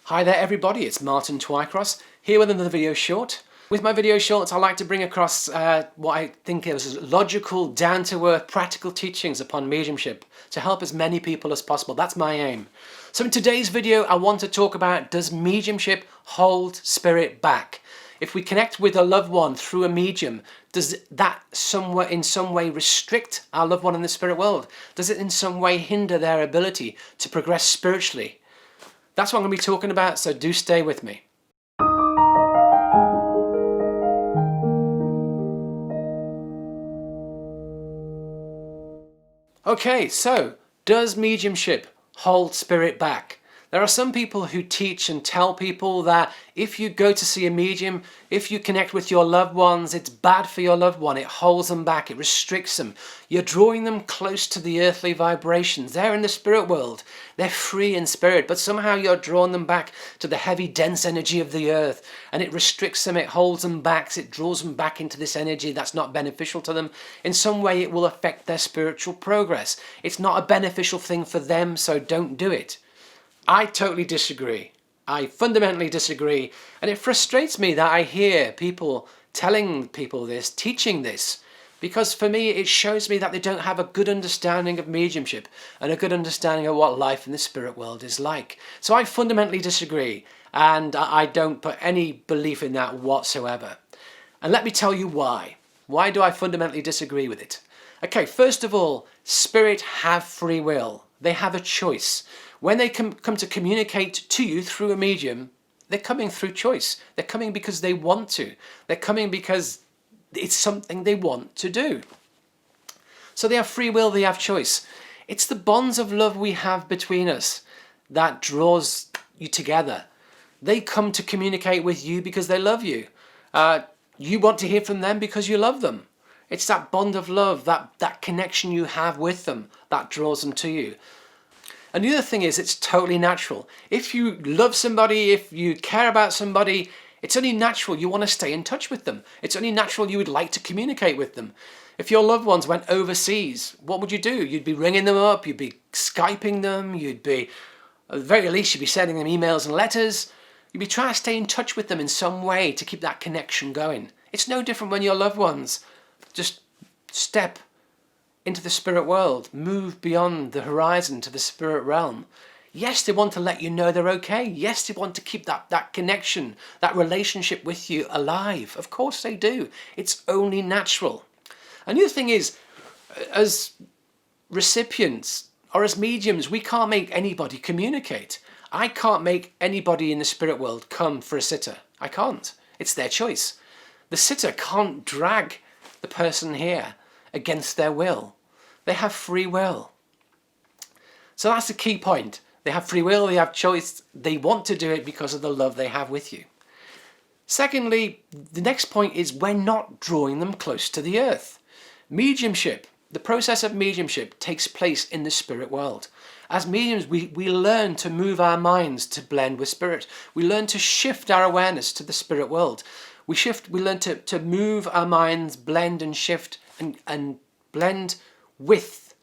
Hi there everybody, it's Martin Twycross here with another video short. With my video shorts I like to bring across what I think is logical, down-to-earth, practical teachings upon mediumship to help as many people as possible. That's my aim. So in today's video I want to talk about, does mediumship hold spirit back? If we connect with a loved one through a medium, does that in some way restrict our loved one in the spirit world? Does it in some way hinder their ability to progress spiritually? That's what I'm going to be talking about, so do stay with me. Okay, so does mediumship hold spirit back? There are some people who teach and tell people that if you go to see a medium, if you connect with your loved ones, it's bad for your loved one. It holds them back, it restricts them. You're drawing them close to the earthly vibrations. They're in the spirit world. They're free in spirit, but somehow you're drawing them back to the heavy, dense energy of the earth, and it restricts them, it holds them back, it draws them back into this energy that's not beneficial to them. In some way it will affect their spiritual progress. It's not a beneficial thing for them, so don't do it. I totally disagree. I fundamentally disagree, and it frustrates me that I hear people telling people this, teaching this, because for me it shows me that they don't have a good understanding of mediumship and a good understanding of what life in the spirit world is like. So I fundamentally disagree, and I don't put any belief in that whatsoever. And let me tell you why. Why do I fundamentally disagree with it? Okay, first of all, spirit have free will. They have a choice. When they come to communicate to you through a medium, they're coming through choice. They're coming because they want to. They're coming because it's something they want to do. So they have free will, they have choice. It's the bonds of love we have between us that draws you together. They come to communicate with you because they love you. You want to hear from them because you love them. It's that bond of love, that connection you have with them that draws them to you. And the other thing is, it's totally natural. If you love somebody, if you care about somebody, it's only natural you want to stay in touch with them. It's only natural you would like to communicate with them. If your loved ones went overseas, what would you do? You'd be ringing them up, you'd be Skyping them, you'd be, at the very least, you'd be sending them emails and letters. You'd be trying to stay in touch with them in some way to keep that connection going. It's no different when your loved ones just step into the spirit world, move beyond the horizon to the spirit realm. Yes, they want to let you know they're okay. Yes, they want to keep that connection, that relationship with you alive. Of course they do. It's only natural. And the other thing is, as recipients or as mediums, we can't make anybody communicate. I can't make anybody in the spirit world come for a sitter. I can't. It's their choice. The sitter can't drag the person here against their will. They have free will. So that's the key point. They have free will, they have choice, they want to do it because of the love they have with you. Secondly, the next point is we're not drawing them close to the earth. Mediumship, the process of mediumship takes place in the spirit world. As mediums, we learn to move our minds to blend with spirit. We learn to shift our awareness to the spirit world. We learn to move our minds, blend and shift and blend with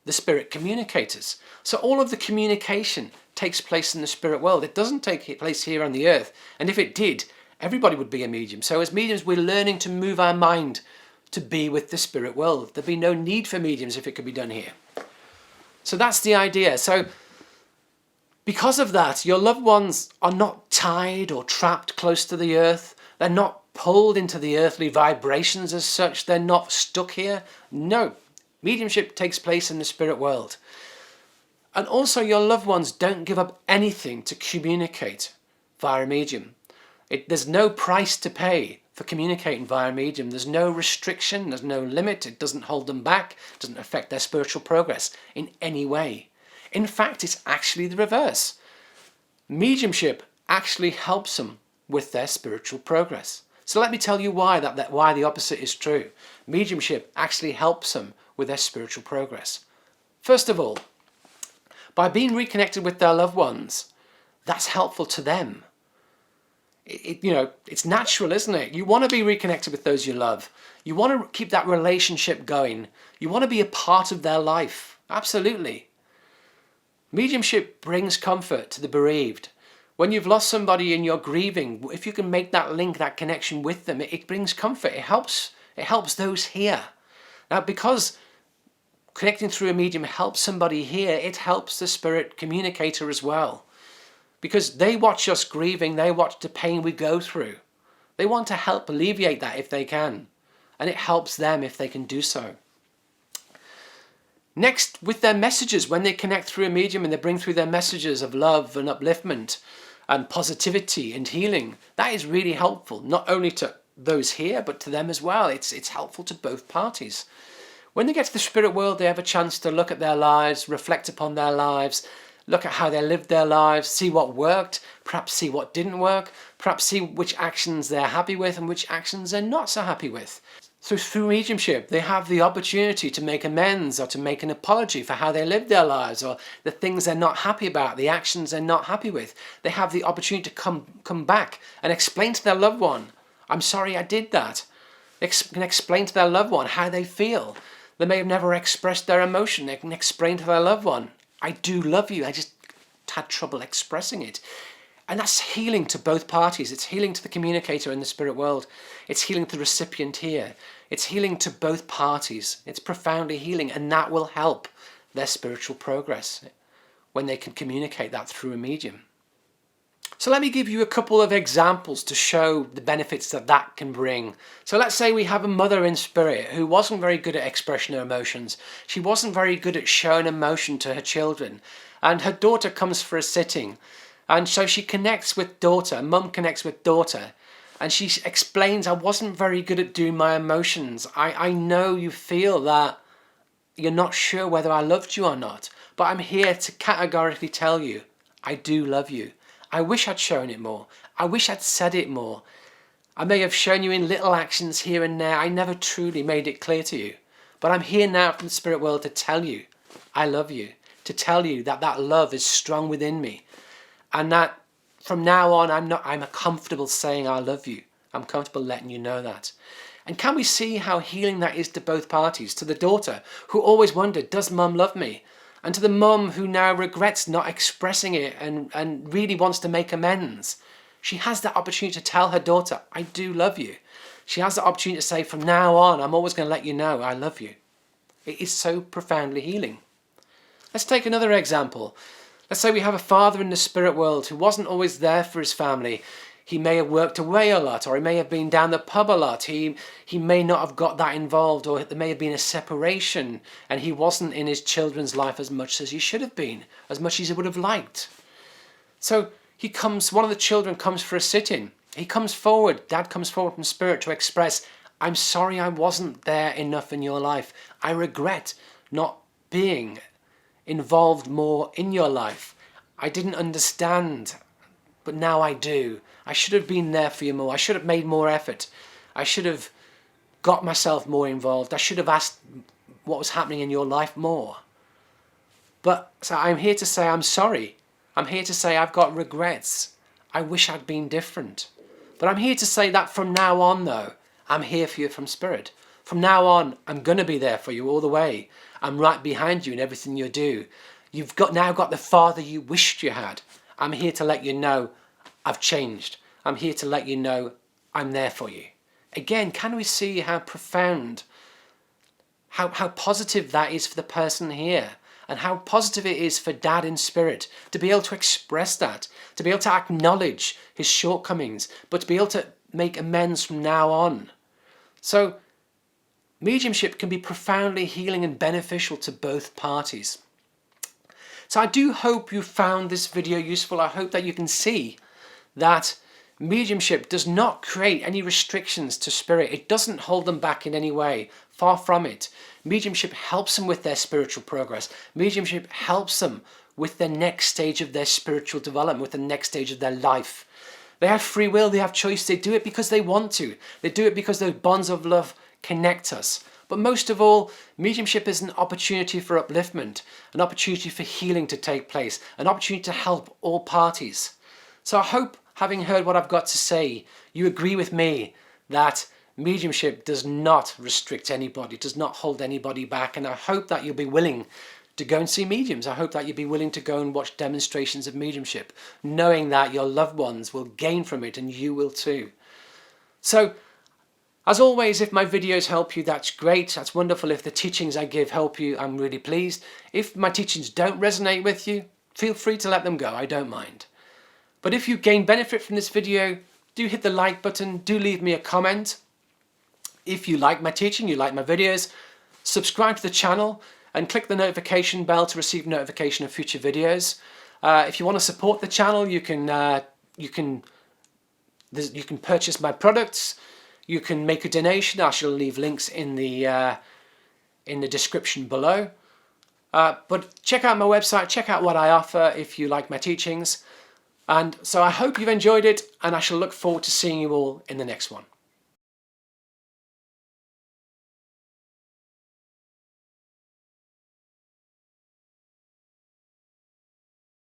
the spirit communicators. So all of the communication takes place in the spirit world. It doesn't take place here on the earth. And if it did, everybody would be a medium. So as mediums, we're learning to move our mind to be with the spirit world. There'd be no need for mediums if it could be done here. So that's the idea. So because of that, your loved ones are not tied or trapped close to the earth. They're not pulled into the earthly vibrations as such. They're not stuck here. No. Mediumship takes place in the spirit world. And also your loved ones don't give up anything to communicate via a medium. There's no price to pay for communicating via a medium. There's no restriction, there's no limit. It doesn't hold them back, it doesn't affect their spiritual progress in any way. In fact, it's actually the reverse. Mediumship actually helps them with their spiritual progress. So let me tell you why why the opposite is true. Mediumship actually helps them with their spiritual progress. First of all, by being reconnected with their loved ones, that's helpful to them. It's natural, isn't it? You want to be reconnected with those you love. You want to keep that relationship going. You want to be a part of their life. Absolutely. Mediumship brings comfort to the bereaved. When you've lost somebody and you're grieving, if you can make that link, that connection with them, it brings comfort. It helps those here. Now, because connecting through a medium helps somebody here, it helps the spirit communicator as well. Because they watch us grieving, they watch the pain we go through. They want to help alleviate that if they can. And it helps them if they can do so. Next, with their messages, when they connect through a medium and they bring through their messages of love and upliftment and positivity and healing, that is really helpful, not only to those here, but to them as well. It's helpful to both parties. When they get to the spirit world, they have a chance to look at their lives, reflect upon their lives, look at how they lived their lives, see what worked, perhaps see what didn't work, perhaps see which actions they're happy with and which actions they're not so happy with. So through mediumship, they have the opportunity to make amends or to make an apology for how they lived their lives or the things they're not happy about, the actions they're not happy with. They have the opportunity to come back and explain to their loved one, I'm sorry I did that. They can explain to their loved one how they feel. They may have never expressed their emotion. They can explain to their loved one, I do love you. I just had trouble expressing it. And that's healing to both parties. It's healing to the communicator in the spirit world. It's healing to the recipient here. It's healing to both parties. It's profoundly healing, and that will help their spiritual progress when they can communicate that through a medium. So let me give you a couple of examples to show the benefits that can bring. So let's say we have a mother in spirit who wasn't very good at expression of emotions. She wasn't very good at showing emotion to her children. And her daughter comes for a sitting. And so she connects with daughter, mum connects with daughter. And she explains, I wasn't very good at doing my emotions. I know you feel that you're not sure whether I loved you or not. But I'm here to categorically tell you, I do love you. I wish I'd shown it more. I wish I'd said it more. I may have shown you in little actions here and there. I never truly made it clear to you. But I'm here now from the spirit world to tell you I love you. To tell you that that love is strong within me. And that from now on I'm comfortable saying I love you. I'm comfortable letting you know that. And can we see how healing that is to both parties? To the daughter who always wondered, does mum love me? And to the mum who now regrets not expressing it and really wants to make amends. She has that opportunity to tell her daughter, I do love you. She has the opportunity to say, from now on, I'm always going to let you know I love you. It is so profoundly healing. Let's take another example. Let's say we have a father in the spirit world who wasn't always there for his family. He may have worked away a lot, or he may have been down the pub a lot. He may not have got that involved, or there may have been a separation, and he wasn't in his children's life as much as he should have been, as much as he would have liked. So one of the children comes for a sit-in. He comes forward, dad comes forward from spirit to express, I'm sorry I wasn't there enough in your life. I regret not being involved more in your life. I didn't understand, but now I do. I should have been there for you more. I should have made more effort. I should have got myself more involved. I should have asked what was happening in your life more. But so I'm here to say I'm sorry. I'm here to say I've got regrets. I wish I'd been different. But I'm here to say that from now on, though, I'm here for you from spirit. From now on, I'm going to be there for you all the way. I'm right behind you in everything you do. You've now got the father you wished you had. I'm here to let you know I've changed. I'm here to let you know I'm there for you. Again, can we see how profound, how positive that is for the person here? And how positive it is for dad in spirit to be able to express that, to be able to acknowledge his shortcomings, but to be able to make amends from now on. So mediumship can be profoundly healing and beneficial to both parties. So I do hope you found this video useful. I hope that you can see that mediumship does not create any restrictions to spirit. It doesn't hold them back in any way. Far from it. Mediumship helps them with their spiritual progress. Mediumship helps them with the next stage of their spiritual development, with the next stage of their life. They have free will, they have choice, they do it because they want to. They do it because those bonds of love connect us. But most of all, mediumship is an opportunity for upliftment, an opportunity for healing to take place, an opportunity to help all parties. So I hope, having heard what I've got to say, you agree with me that mediumship does not restrict anybody, does not hold anybody back, and I hope that you'll be willing to go and see mediums. I hope that you'd be willing to go and watch demonstrations of mediumship, knowing that your loved ones will gain from it and you will too. So, as always, if my videos help you, that's great. That's wonderful. If the teachings I give help you, I'm really pleased. If my teachings don't resonate with you, feel free to let them go. I don't mind. But if you gain benefit from this video, do hit the like button. Do leave me a comment. If you like my teaching, you like my videos, subscribe to the channel and click the notification bell to receive notification of future videos. If you want to support the channel, you can purchase my products. You can make a donation. I shall leave links in the description below. But check out my website. Check out what I offer if you like my teachings. And so I hope you've enjoyed it, and I shall look forward to seeing you all in the next one.